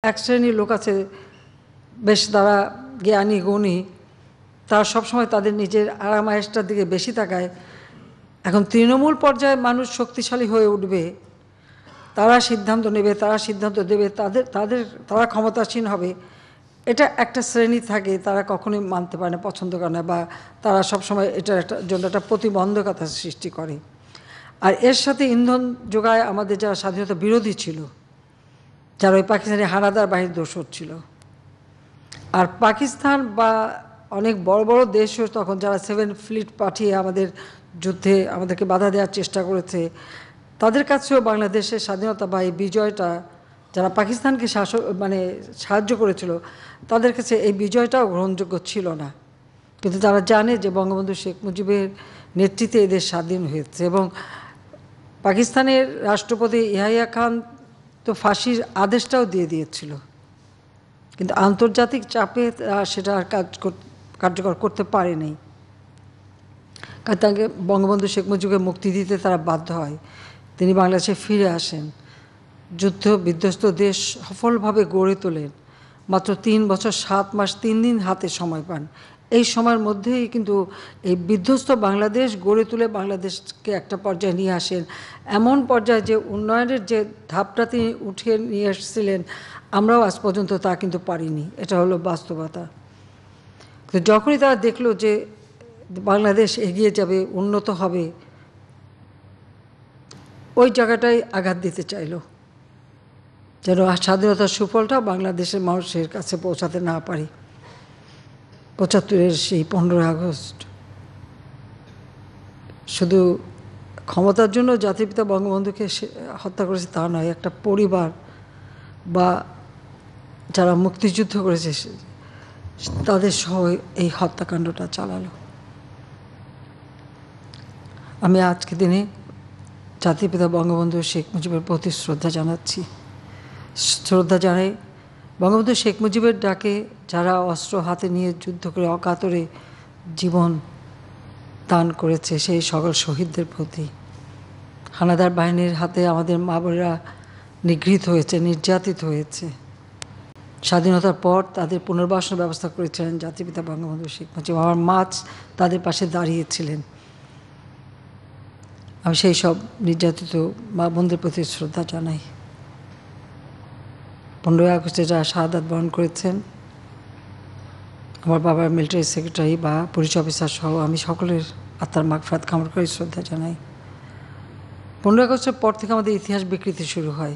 এক শ্রেণীর লোক আছে বেশ তারা জ্ঞানী গুণী, তারা সবসময় তাদের নিজের আরাম-আয়েশটার দিকে বেশি তাকায়। এখন তৃণমূল পর্যায়ে মানুষ শক্তিশালী হয়ে উঠবে, তারা সিদ্ধান্ত নেবে, তারা সিদ্ধান্ত দেবে, তারা ক্ষমতাসীন হবে, এটা একটা শ্রেণী থাকে, তারা কখনোই মানতে পারে না, পছন্দ করে না, বা তারা সবসময় এটার জন্য একটা প্রতিবন্ধকতা সৃষ্টি করে। আর এর সাথে ইন্ধন যোগায় আমাদের যারা স্বাধীনতা বিরোধী ছিল, যারা ওই পাকিস্তানি হানাদার বাহিনীর দোসর ছিল। আর পাকিস্তান বা অনেক বড় বড় দেশও তখন যারা 7 ফ্লিট পাঠিয়ে আমাদের যুদ্ধে আমাদেরকে বাধা দেওয়ার চেষ্টা করেছে, তাদের কাছেও বাংলাদেশের স্বাধীনতা বা এই বিজয়টা, যারা পাকিস্তানকে সাহায্য করেছিল, তাদের কাছে এই বিজয়টাও গ্রহণযোগ্য ছিল না। কিন্তু তারা জানে যে বঙ্গবন্ধু শেখ মুজিবের নেতৃত্বে এদের স্বাধীন হয়েছে। এবং পাকিস্তানের রাষ্ট্রপতি ইয়াহিয়া খান তো ফাঁসির আদেশটাও দিয়ে দিয়েছিল, কিন্তু আন্তর্জাতিক চাপে সেটা আর কার্যকর করতে পারেনি। কারণ তাকে বঙ্গবন্ধু শেখ মুজিবকে মুক্তি দিতে তারা বাধ্য হয়। তিনি বাংলাদেশে ফিরে আসেন, যুদ্ধ বিধ্বস্ত দেশ সফলভাবে গড়ে তোলেন। মাত্র 3 বছর 7 মাস 3 দিন হাতে সময় পান। এই সময়ের মধ্যেই কিন্তু এই বিধ্বস্ত বাংলাদেশ গড়ে তুলে বাংলাদেশকে একটা পর্যায়ে নিয়ে আসেন, এমন পর্যায়ে যে উন্নয়নের যে ধাপটা তিনি উঠিয়ে নিয়ে এসেছিলেন, আমরাও আজ পর্যন্ত তা কিন্তু পারিনি। এটা হলো বাস্তবতা। তো যখনই তারা দেখলো যে বাংলাদেশ এগিয়ে যাবে, উন্নত হবে, ওই জায়গাটাই আঘাত দিতে চাইল, যেন স্বাধীনতার সুফলটা বাংলাদেশের মানুষের কাছে পৌঁছাতে না পারি। 75-এর সেই 15 আগস্ট শুধু ক্ষমতার জন্য জাতিপিতা বঙ্গবন্ধুকে হত্যা করেছে তা নয়, একটা পরিবার বা যারা মুক্তিযুদ্ধ করেছে তাদের সহ এই হত্যাকাণ্ডটা চালালো। আমি আজকে দিনে জাতিপিতা বঙ্গবন্ধু শেখ মুজিবের প্রতি শ্রদ্ধা জানাচ্ছি। শ্রদ্ধা জানাই বঙ্গবন্ধু শেখ মুজিবের ডাকে যারা অস্ত্র হাতে নিয়ে যুদ্ধ করে অকাতরে জীবন দান করেছে সেই সকল শহীদদের প্রতি। হানাদার বাহিনীর হাতে আমাদের মা বোনেরা নিগৃহীত হয়েছে, নির্যাতিত হয়েছে। স্বাধীনতার পর তাদের পুনর্বাসনের ব্যবস্থা করেছিলেন জাতিপিতা বঙ্গবন্ধু শেখ মুজিব। আমার মা তাদের পাশে দাঁড়িয়েছিলেন। আমি সেই সব নির্যাতিত মা বোনদের প্রতি শ্রদ্ধা জানাই। 15 আগস্টে যারা শাহাদাত বরণ করেছেন, আমার বাবার মিলিটারি সেক্রেটারি বা পুলিশ অফিসার সহ আমি সকলের আত্মার মাগফিরাত কামনা করে শ্রদ্ধা জানাই। 15 আগস্টের পর থেকে আমাদের ইতিহাস বিকৃতি শুরু হয়,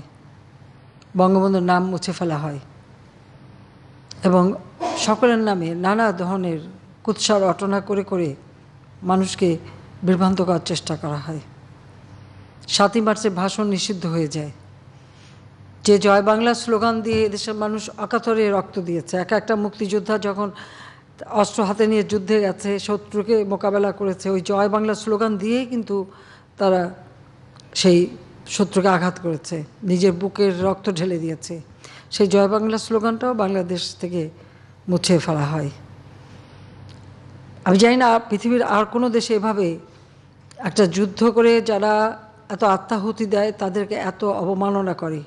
বঙ্গবন্ধুর নাম মুছে ফেলা হয় এবং সকলের নামে নানা ধরনের কুৎসা রটনা করে করে মানুষকে বিভ্রান্ত করার চেষ্টা করা হয়। 7ই মার্চের ভাষণ নিষিদ্ধ হয়ে যায়। যে জয় বাংলা স্লোগান দিয়ে এদেশের মানুষ অকাতরে রক্ত দিয়েছে, একটা মুক্তিযোদ্ধা যখন অস্ত্র হাতে নিয়ে যুদ্ধে গেছে, শত্রুকে মোকাবেলা করেছে, ওই জয় বাংলা স্লোগান দিয়েই কিন্তু তারা সেই শত্রুকে আঘাত করেছে, নিজের বুকের রক্ত ঢেলে দিয়েছে। সেই জয় বাংলা স্লোগানটাও বাংলাদেশ থেকে মুছে ফেলা হয়। আমি জানি না পৃথিবীর আর কোনো দেশে এভাবে একটা যুদ্ধ করে যারা এত আত্মাহুতি দেয় তাদেরকে এত অবমাননা করে।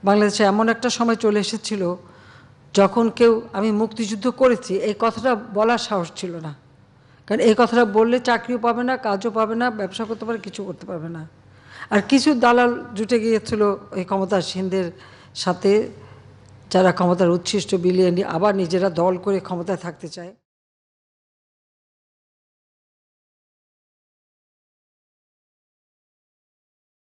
বাংলাদেশে এমন একটা সময় চলে এসেছিল যখন কেউ আমি মুক্তিযুদ্ধ করেছি এই কথাটা বলার সাহস ছিল না, কারণ এই কথাটা বললে চাকরিও পাবে না, কাজও পাবে না, ব্যবসা করতে পারে, কিছু করতে পারবে না। আর কিছু দালাল জুটে গিয়েছিল এই ক্ষমতাসীনদের সাথে, যারা ক্ষমতার উচ্ছিষ্ট বিলিয়ে নিয়ে আবার নিজেরা দল করে ক্ষমতায় থাকতে চায়।